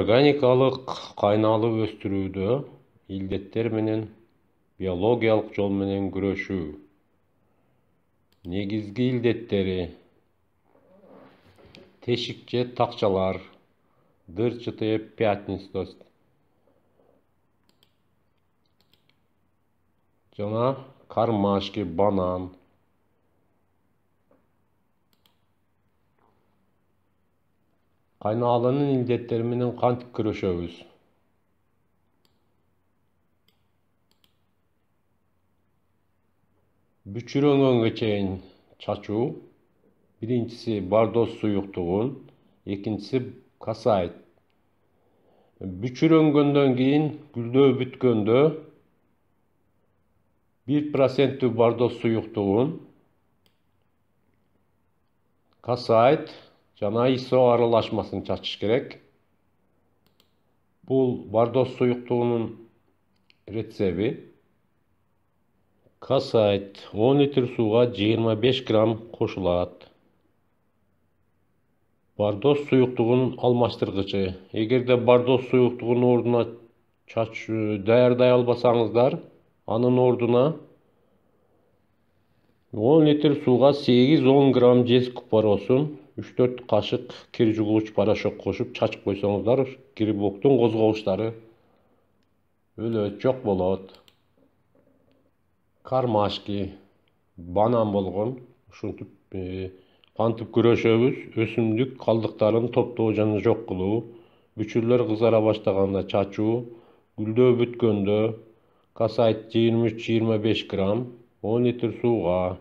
Organikалык кайнalып өстүрүүдө илдеттер менен биологиялык жол менен күрөшүү. Негизги илдеттери: тешик же такчалар, дырчатая пятнистость жана кармашки, банан. Кайнааланын илдеттери менен кантип күрөшөбүз? Бүчүрөнгөнгө чейин чачуу. Биринчиси бардоз суюктугун, экинчиси касайт. Бүчүрөнгөндөн кийин гүлдөө бүткөндө 1% бардоз суюктугун, касайт жана ISO аралашмасын чачыш керек. Бул бардоз суюктугунун рецеби. Касайт 10 литр сууга 25 грамм кошулат. Бардоз суюктугунун алмаштыргычы. Эгерде бардоз суюктугунун ордуна даярдай албасаңыздар, анын ордуна 10 литр сууга 8-10 грамм жез купоросун, 3-4 кашык кир жугууч порошок кошуп чачып койсоңуздар, грибоктун козгогучтары өлөт, жок болот. Кармашки, банан болгон. Ушинтип кантип күрөшөбүз? Өсүмдүк калдыктарын топтоо жана жок кылуу, бүчүрлөр кызара баштаганда чачуу, гүлдөө бүткөндө касайт 23-25 грамм 10 литр сууга.